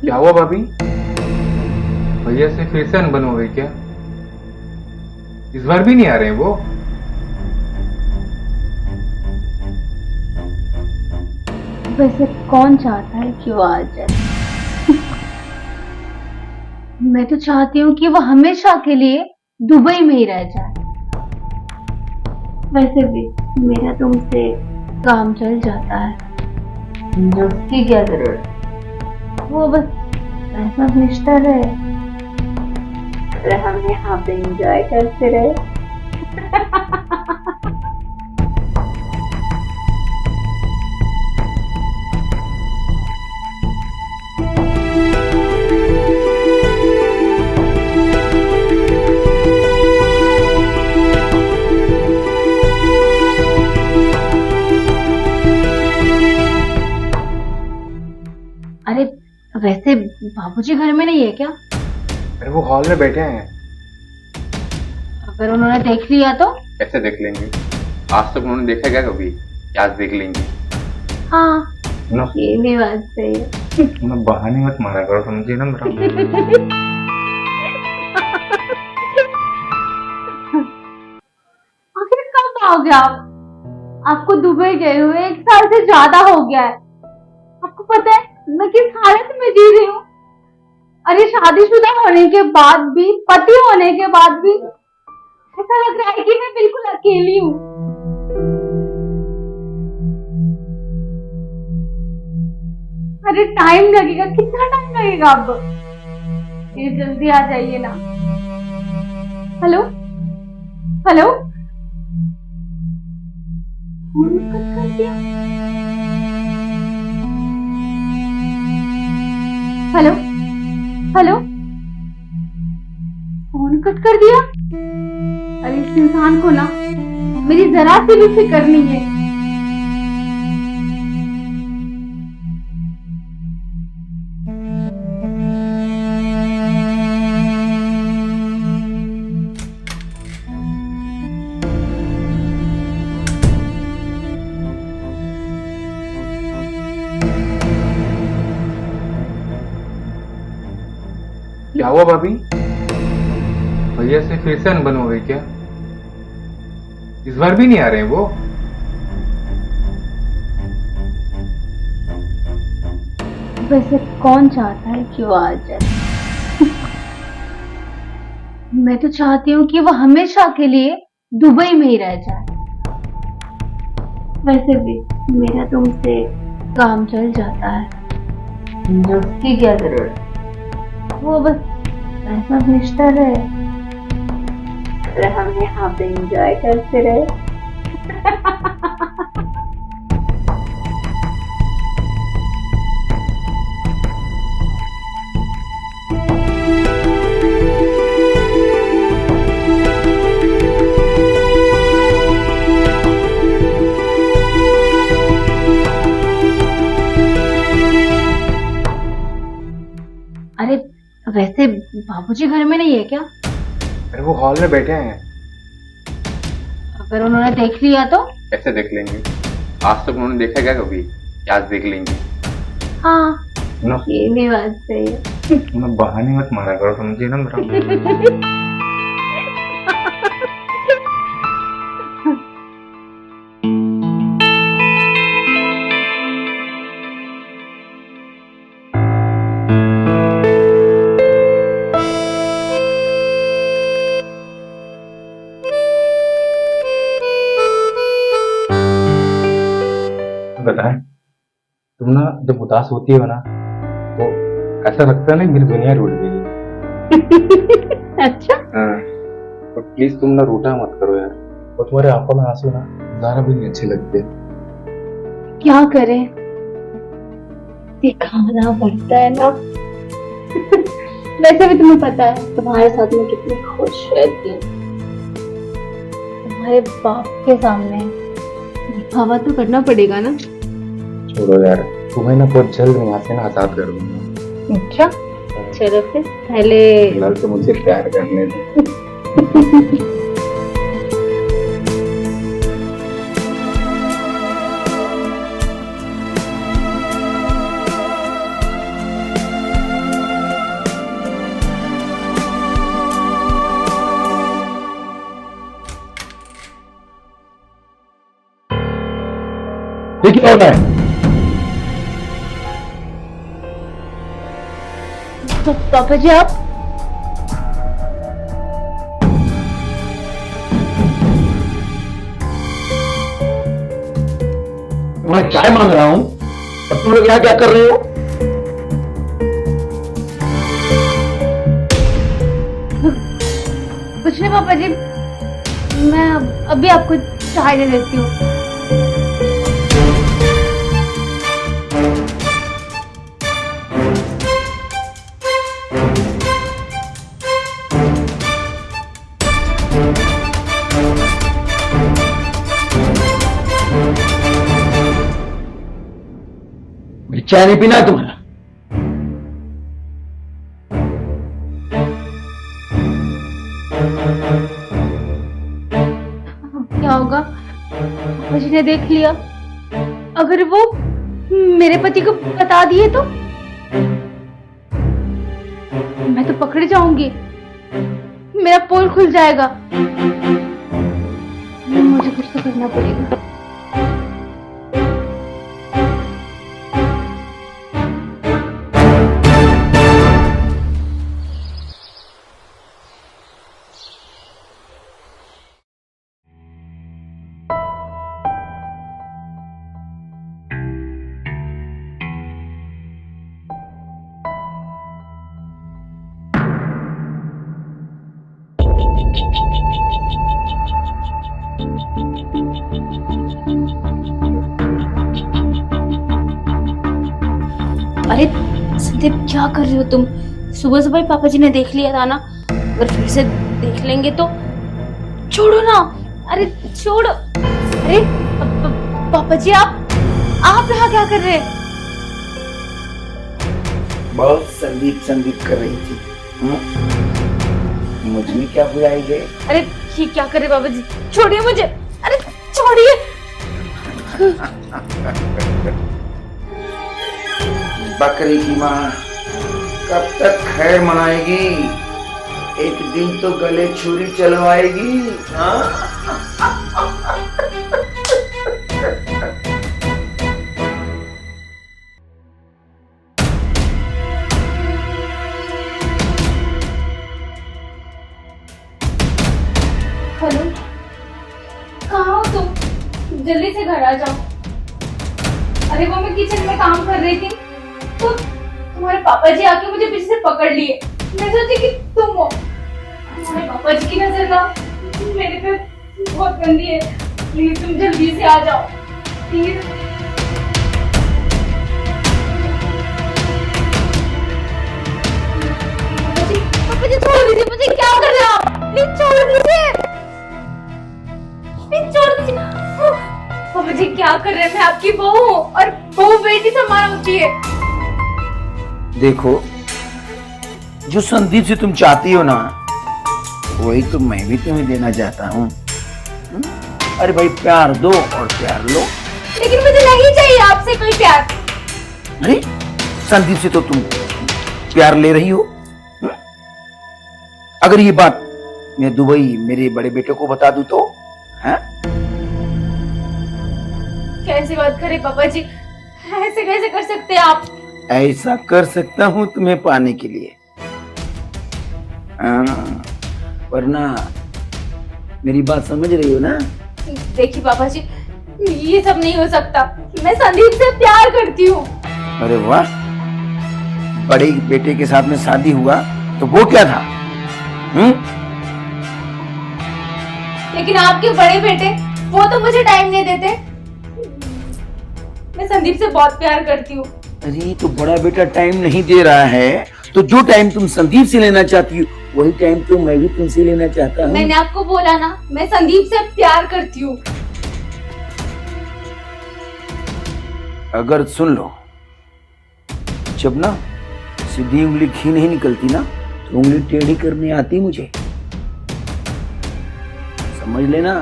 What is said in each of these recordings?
क्या हुआ भाभी? भैया से फिर से अनबन हो गई क्या? इस बार भी नहीं आ रहे हैं वो? वैसे कौन चाहता है कि वो आ जाए? मैं तो चाहती हूँ कि वो हमेशा के लिए दुबई में ही रह जाए। वैसे भी मेरा तो उनसे काम चल जाता है, मुझे उसकी क्या जरूरत। वो बस ऐसा निष्ठा रहे और हम यहाँ पे एंजॉय करते रहे। अरे वैसे बाबूजी घर में नहीं है क्या? अरे वो हॉल में बैठे हैं। अगर उन्होंने देख लिया तो? कैसे देख लेंगे? आज तक उन्होंने देखा क्या कभी? क्या आज देख लेंगे? हाँ, ना ये भी बात सही है। ना, बहाने मत मारा करो, समझिए ना मेरा। आखिर कब आओगे आप? आपको दुबई गए हुए 1 साल से ज्यादा हो गया है। आपको पता है मैं किस हालत में जी रही हूँ? अरे शादीशुदा होने के बाद भी, पति होने के बाद भी ऐसा लग रहा है कि मैं बिल्कुल अकेली हूँ। अरे टाइम लगेगा, कितना टाइम लगेगा अब? ये जल्दी आ जाइए ना। हेलो हेलो, फोन कट कर दिया। हेलो हेलो, फोन कट कर दिया। अरे इस इंसान को ना मेरी जरा सी भी फिक्र नहीं है। क्या हुआ भाभी? भैया से फिर से अनबन हो गई क्या? इस बार भी नहीं आ रहे हैं वो? वैसे कौन चाहता है कि वो आ जाए? मैं तो चाहती हूँ कि वो हमेशा के लिए दुबई में ही रह जाए। वैसे भी मेरा तो उनसे काम चल जाता है, मुझे उसकी क्या जरूरत। वो बस ऐसा निष्ठा रहे और हम यहाँ पे एंजॉय करते रहे। अरे वैसे बाबूजी घर में नहीं है क्या? अरे वो हॉल में बैठे हैं। अगर उन्होंने देख लिया तो? कैसे देख लेंगे? आज तक उन्होंने देखा क्या कभी? क्या आज देख लेंगे? हाँ, ना ये भी बात सही है। ना, बहाने मत मारा करो, समझिए ना मेरा। बताएं, तुम ना जब उदास होती हो ना, तो ऐसा लगता है ना मेरी दुनिया रूठ गई है। अच्छा, हाँ, तो प्लीज तुम ना रूठा मत करो यार। और तुम्हारे आंखों में आंसू ना जरा भी नहीं अच्छे लगते। क्या करें, दिखाना पड़ता है ना। वैसे भी तुम्हें पता है तुम्हारे साथ में कितनी खुश रहती हूँ। तुम्हारे बाप के सामने दिखावा तो करना पड़ेगा ना। छोड़ो यार, तुम्हें ना बहुत जल्द मैं यहाँ से ना आजाद कर दूंगा। अच्छा, चलो फिर पहले फिलहाल तो मुझे प्यार करने दो। क्या होना है? पापा जी आप मैं चाय मांग रहा हूं और तुम लोग यहाँ क्या कर रहे हो? कुछ नहीं पापा जी, मैं अभी आपको चाय दे देती हूँ। मेरी चाय नहीं पीना है तुम्हें? क्या होगा पापा जी ने देख लिया, अगर वो मेरे पति को बता दिए तो मैं तो पकड़ जाऊंगी, मेरा पोल खुल जाएगा। मुझे कुछ तो करना पड़ेगा। अरे संदीप क्या कर रहे हो तुम? सुबह सुबह ही पापा जी ने देख लिया था ना, अगर फिर से देख लेंगे तो। छोड़ो ना, अरे छोड़ो। अरे पापा जी आप यहाँ क्या कर रहे हैं? बहुत संदीप संदीप कर रही थी। मुझ में क्या बुराई है? अरे ये क्या कर रहे पापा जी? छोड़िए मुझे, अरे छोड़िए। बकरी की माँ कब तक खैर मनाएगी? एक दिन तो गले छुरी चलवाएगी। हाँ? हेलो, कहाँ हो तुम? जल्दी से घर आ जाओ। अरे वो मैं किचन में काम कर रही थी तो तुम्हारे पापा जी आके मुझे पीछे से पकड़ लिए। मैं सोची कि तुम हो। तुम्हारे पापा जी की नजर ना मेरे पे बहुत गंदी है, प्लीज तुम जल्दी से आ जाओ प्लीज। पापा जी छोड़ दीजिए मुझे, क्या कर रहे हो आप? प्लीज छोड़ दीजिए, प्लीज छोड़ दीजिए। पापा जी क्या कर रहे हैं? मैं आपकी बहू हूँ और बहू बेटी समान होती है। देखो, जो संदीप से तुम चाहती हो ना, वही तो मैं भी तुम्हें देना चाहता हूँ। अरे भाई प्यार दो और प्यार लो। लेकिन मुझे नहीं चाहिए आपसे कोई प्यार। अरे संदीप से तो तुम प्यार ले रही हो। अगर ये बात मैं दुबई मेरे बड़े बेटे को बता दूं तो? हैं? कैसी बात करें पापा जी, ऐसे कैसे कर सकते हैं आप? ऐसा कर सकता हूं तुम्हें पाने के लिए, वरना मेरी बात समझ रही हो ना? देखिए पापा जी, ये सब नहीं हो सकता। मैं संदीप से प्यार करती हूँ। अरे वाह, बड़े बेटे के साथ में शादी हुआ तो वो क्या था? लेकिन आपके बड़े बेटे वो तो मुझे टाइम नहीं देते। मैं संदीप से बहुत प्यार करती हूँ। अरे तो बड़ा बेटा टाइम नहीं दे रहा है तो जो टाइम तुम संदीप से लेना चाहती हो वही टाइम तो मैं भी तुमसे लेना चाहता हूँ। मैंने आपको बोला ना, मैं संदीप से प्यार करती हूँ। अगर सुन लो, जब ना सीधी उंगली घी नहीं निकलती ना तो उंगली टेढ़ी करनी आती मुझे, समझ लेना।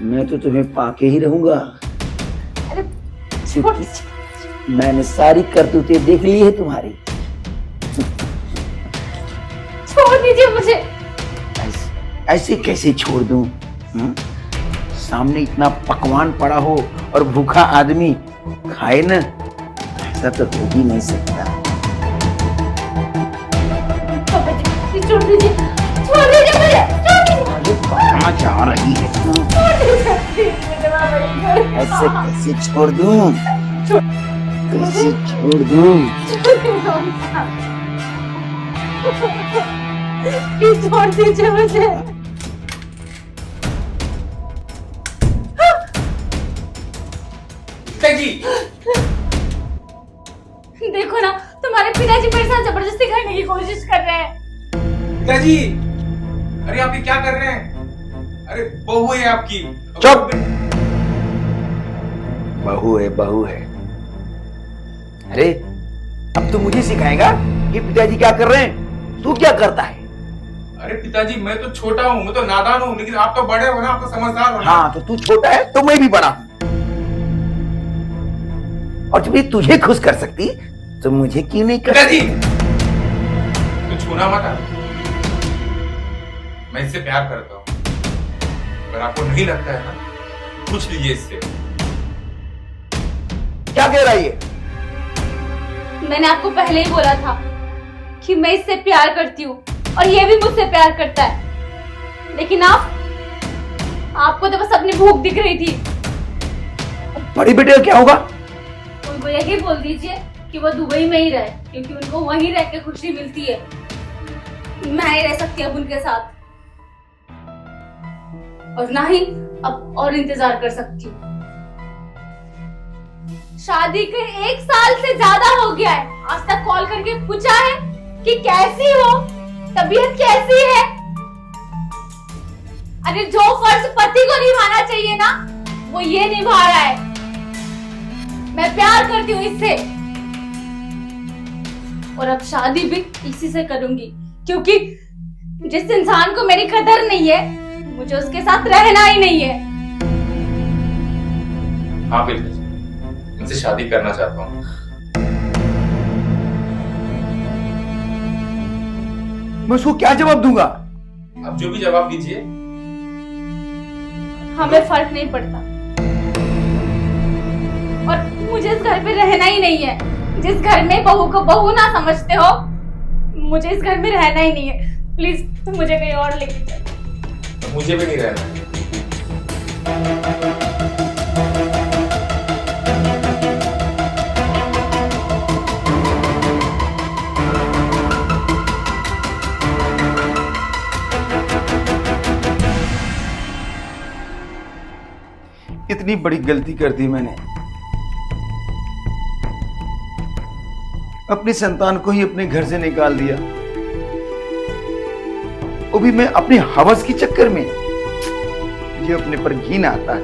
मैं तो तुम्हें पाके ही रहूंगा। अरे क्योंकि मैंने सारी करतूतें देख ली है तुम्हारी। छोड़ दीजिए मुझे। ऐसे कैसे छोड़ दूं? सामने इतना पकवान पड़ा हो और भूखा आदमी खाए न, ऐसा तो हो ही नहीं सकता। पापा जी छोड़ दीजिए मुझे, अरे कहाँ जा रही है तू? ऐसे कैसे छोड़ दूं? कैसे छोड़ दूं? प्लीज छोड़ दीजिए मुझे। पिताजी, देखो ना तुम्हारे पिताजी मेरे साथ जबरदस्ती करने की कोशिश कर रहे हैं। पिताजी, अरे आप ये क्या कर रहे हैं? अरे बहू है आपकी। चुप! बहू है, बहू है। अरे अब तू मुझे सिखाएगा कि पिताजी क्या कर रहे हैं? तू क्या करता है? अरे पिताजी, मैं तो छोटा हूँ, मैं तो नादान हूँ, लेकिन आप तो बड़े हो ना, आप तो समझदार हो ना। हाँ, तो तू छोटा है तो मैं भी बड़ा हूं। और जब ये तुझे खुश कर सकती तो मुझे क्यों नहीं कर पिताजी, तू छूना मत। मैं इससे प्यार करता हूँ, अगर आपको नहीं लगता है ना, पूछ लीजिए इससे। क्या कह रहा है ये? मैंने आपको पहले ही बोला था कि मैं इससे प्यार करती हूँ और ये भी मुझसे प्यार करता है, लेकिन आपको तो बस अपनी भूख दिख रही थी। बड़ी बेटे का क्या होगा? उनको यही बोल दीजिए कि वो दुबई में ही रहे, क्योंकि उनको वहीं रह के खुशी मिलती है। मैं ही रह सकती अब उनके साथ, और ना ही अब और इंतजार कर सकती हूँ। शादी के 1 साल से ज्यादा हो गया है, आज तक कॉल करके पूछा है कि कैसी हो, तबीयत कैसी है? अरे जो फर्ज पति को निभाना चाहिए ना, वो ये निभा रहा है। मैं प्यार करती हूँ इससे, और अब शादी भी इसी से करूंगी, क्योंकि जिस इंसान को मेरी कदर नहीं है, मुझे उसके साथ रहना ही नहीं है। हाँ बिल्कुल, इनसे शादी करना चाहता हूँ। मैं उसको क्या जवाब दूंगा? आप जो भी जवाब दीजिए। हमें फर्क नहीं पड़ता, और मुझे इस घर पे रहना ही नहीं है। जिस घर में बहू को बहू ना समझते हो, मुझे इस घर में रहना ही नहीं है। प्लीज तुम मुझे कहीं और लेके चलो। मुझे भी नहीं रहना है। इतनी बड़ी गलती कर दी मैंने, अपनी संतान को ही अपने घर से निकाल दिया, वो भी मैं अपने हवस के चक्कर में। मुझे अपने पर घिन आता है।